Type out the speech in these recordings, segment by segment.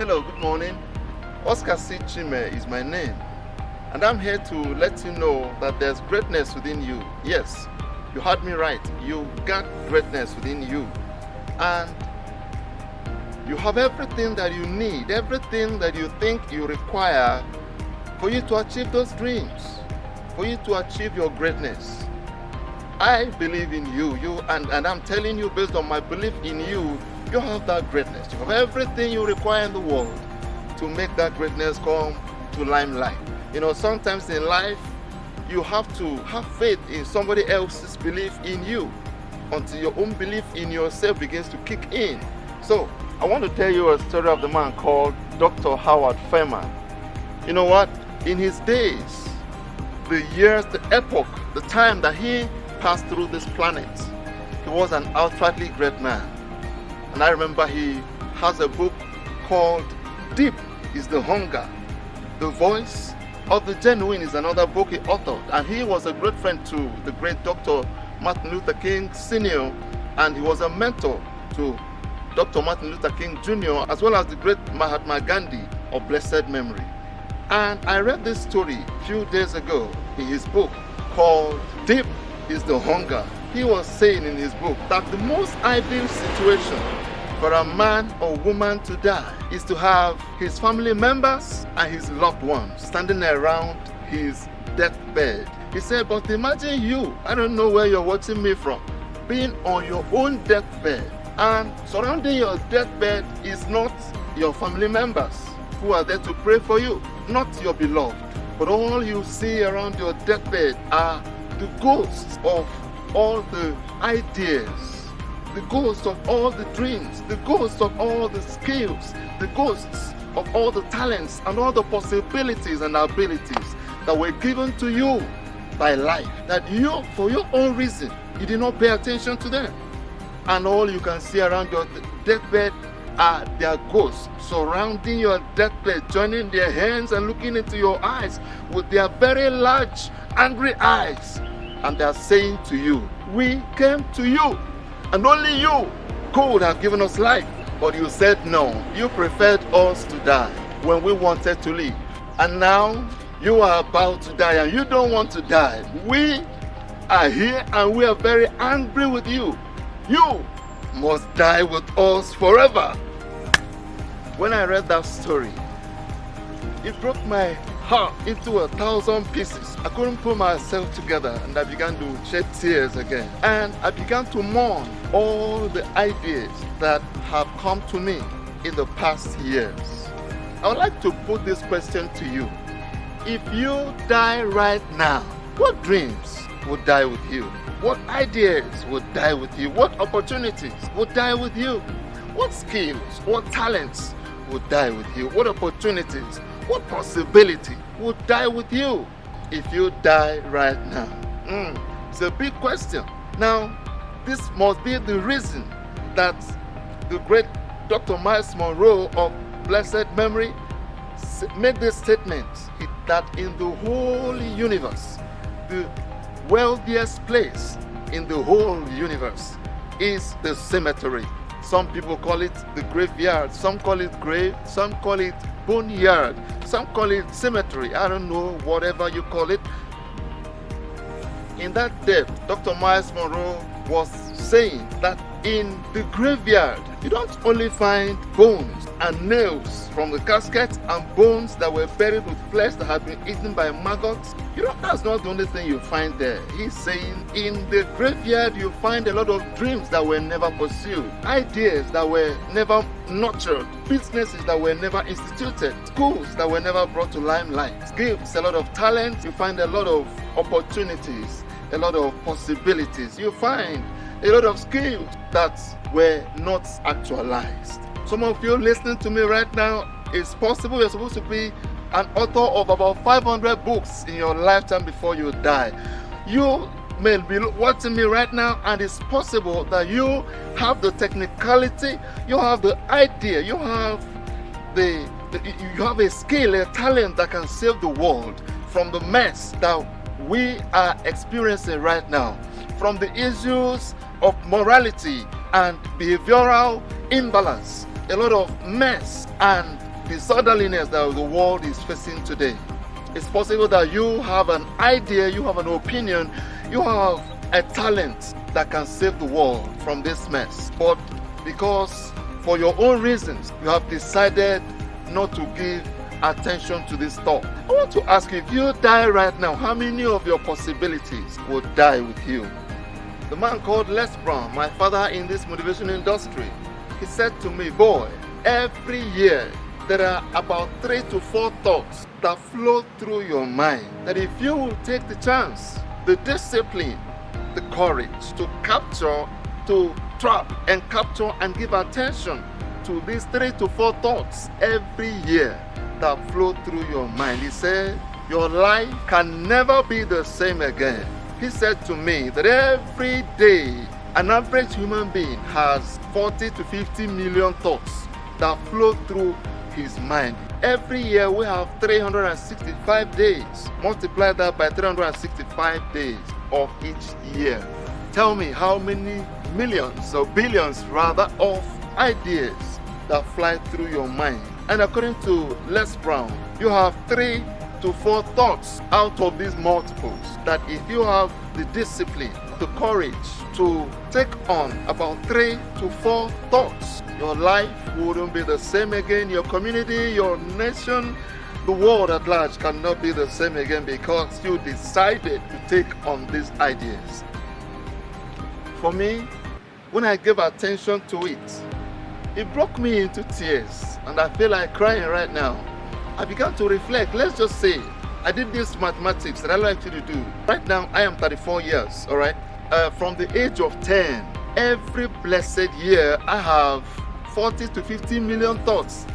Hello, good morning. Oscar C. Chime is my name, and I'm here to let you know that there's greatness within you. Yes, you heard me right. You got greatness within you, and you have everything that you need, everything that you think you require for you to achieve those dreams, for you to achieve your greatness. I believe in you, and I'm telling you based on my belief in you, you have that greatness. You have everything you require in the world to make that greatness come to limelight. Sometimes in life, you have to have faith in somebody else's belief in you until your own belief in yourself begins to kick in. So, I want to tell you a story of the man called Dr. Howard Furman. You know what? In his days, the years, the epoch, the time that he passed through this planet, he was an outrightly great man. And I remember he has a book called Deep is the Hunger. The Voice of the Genuine is another book he authored. And he was a great friend to the great Dr. Martin Luther King Sr. And he was a mentor to Dr. Martin Luther King Jr. as well as the great Mahatma Gandhi of blessed memory. And I read this story a few days ago in his book called Deep is the Hunger. He was saying in his book that the most ideal situation for a man or woman to die is to have his family members and his loved ones standing around his deathbed. He said, but imagine you, I don't know where you're watching me from, being on your own deathbed, and surrounding your deathbed is not your family members who are there to pray for you, not your beloved, but all you see around your deathbed are the ghosts of all the ideas, the ghosts of all the dreams, the ghosts of all the skills, the ghosts of all the talents and all the possibilities and abilities that were given to you by life, that you, for your own reason, you did not pay attention to them. And all you can see around your deathbed are their ghosts surrounding your deathbed, joining their hands and looking into your eyes with their very large, angry eyes. And they are saying to you, we came to you, and only you could have given us life. But you said no. You preferred us to die when we wanted to live. And now you are about to die and you don't want to die. We are here and we are very angry with you. You must die with us forever. When I read that story, it broke my heart into 1,000 pieces. I couldn't put myself together and I began to shed tears again. And I began to mourn all the ideas that have come to me in the past years. I would like to put this question to you. If you die right now, what dreams would die with you? What ideas would die with you? What opportunities would die with you? What skills, what talents would die with you? What opportunities, what possibility would die with you if you die right now? It's a big question. Now, this must be the reason that the great Dr. Miles Monroe of blessed memory made this statement that in the whole universe, the wealthiest place in the whole universe is the cemetery. Some people call it the graveyard, some call it grave, some call it boneyard, some call it cemetery. I don't know, whatever you call it. In that depth, Dr. Miles Monroe was saying that in the graveyard, you don't only find bones and nails from the casket and bones that were buried with flesh that had been eaten by maggots. That's not the only thing you find there. He's saying in the graveyard you find a lot of dreams that were never pursued, ideas that were never nurtured, businesses that were never instituted, schools that were never brought to limelight, gifts, a lot of talent. You find a lot of opportunities, a lot of possibilities. You find a lot of skills that were not actualized. Some of you listening to me right now, it's possible you're supposed to be an author of about 500 books in your lifetime before you die. You may be watching me right now, and it's possible that you have the technicality, you have the idea, you have you have a skill, a talent that can save the world from the mess that we are experiencing right now, from the issues of morality and behavioral imbalance, a lot of mess and disorderliness that the world is facing today. It's possible that you have an idea, you have an opinion, you have a talent that can save the world from this mess. But because for your own reasons, you have decided not to give attention to this thought. I want to ask you, if you die right now, how many of your possibilities would die with you? The man called Les Brown, my father in this motivation industry, he said to me, boy, every year there are about 3 to 4 thoughts that flow through your mind, that if you will take the chance, the discipline, the courage to capture, to trap and capture and give attention to these 3 to 4 thoughts every year that flow through your mind, he said, your life can never be the same again. He said to me that every day an average human being has 40 to 50 million thoughts that flow through his mind. Every year we have 365 days. Multiply that by 365 days of each year. Tell me how many millions or billions rather of ideas that fly through your mind. And according to Les Brown, you have 3 to 4 thoughts out of these multiples, that if you have the discipline, the courage to take on about 3 to 4 thoughts, your life wouldn't be the same again. Your community, your nation, the world at large cannot be the same again because you decided to take on these ideas. For me, when I gave attention to it, it broke me into tears, and I feel like crying right now. I began to reflect. Let's just say I did this mathematics that I like you to do. Right now, I am 34 years, all right? From the age of 10, every blessed year, I have 40 to 50 million thoughts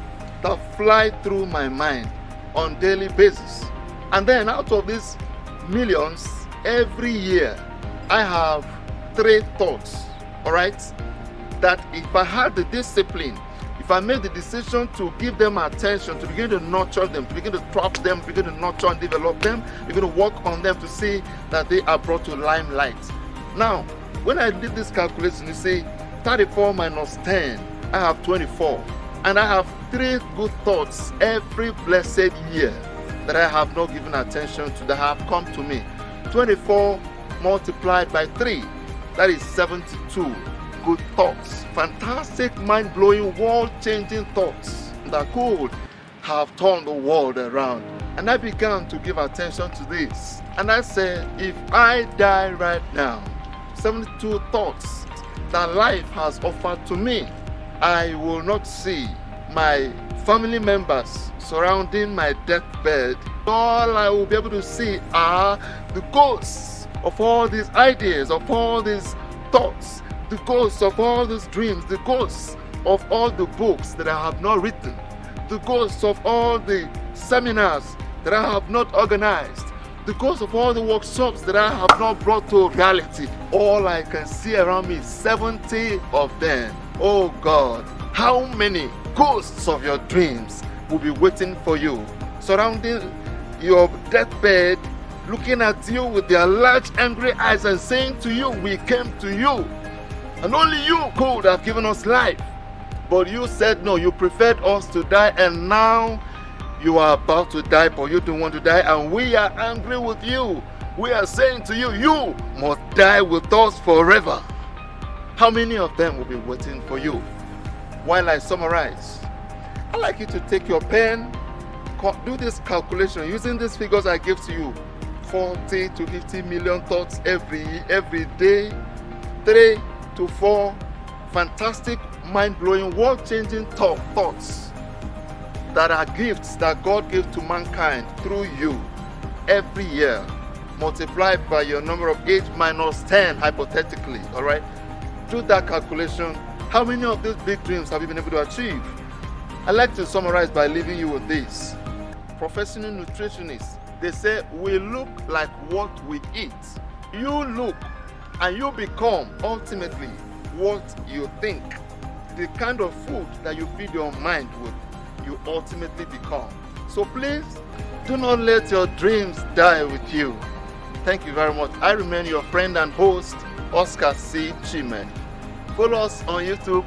that fly through my mind on daily basis. And then out of these millions, every year, I have 3 thoughts, all right? That if I had the discipline, if I made the decision to give them attention, to begin to nurture them, to begin to trap them, begin to nurture and develop them, begin to work on them to see that they are brought to limelight. Now, when I did this calculation, you see, 34 minus 10, I have 24. And I have 3 good thoughts every blessed year that I have not given attention to, that have come to me. 24 multiplied by 3, that is 72 good thoughts. Fantastic, mind-blowing, world-changing thoughts that could have turned the world around. And I began to give attention to this. And I said, if I die right now, 72 thoughts that life has offered to me, I will not see my family members surrounding my deathbed. All I will be able to see are the ghosts of all these ideas, of all these thoughts, the ghosts of all these dreams, the ghosts of all the books that I have not written, the ghosts of all the seminars that I have not organized, the ghosts of all the workshops that I have not brought to reality. All I can see around me is 70 of them. Oh God, how many ghosts of your dreams will be waiting for you, surrounding your deathbed, looking at you with their large angry eyes and saying to you, we came to you, and only you could have given us life. But you said no, you preferred us to die, and now you are about to die, but you don't want to die, and we are angry with you. We are saying to you, you must die with us forever. How many of them will be waiting for you? While I summarize, I'd like you to take your pen, do this calculation using these figures I gave to you. 40 to 50 million thoughts every day, 3 to 4 fantastic, mind-blowing, world-changing thoughts that are gifts that God gives to mankind through you every year, multiplied by your number of age minus 10 hypothetically, all right? Do that calculation. How many of these big dreams have you been able to achieve? I'd like to summarize by leaving you with this. Professional nutritionists, they say we look like what we eat. You look and you become ultimately what you think. The kind of food that you feed your mind with, you ultimately become. So please, do not let your dreams die with you. Thank you very much. I remain your friend and host, Oscar C. Chime. Follow us on YouTube,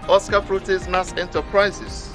Oscar Fruities Mass Enterprises.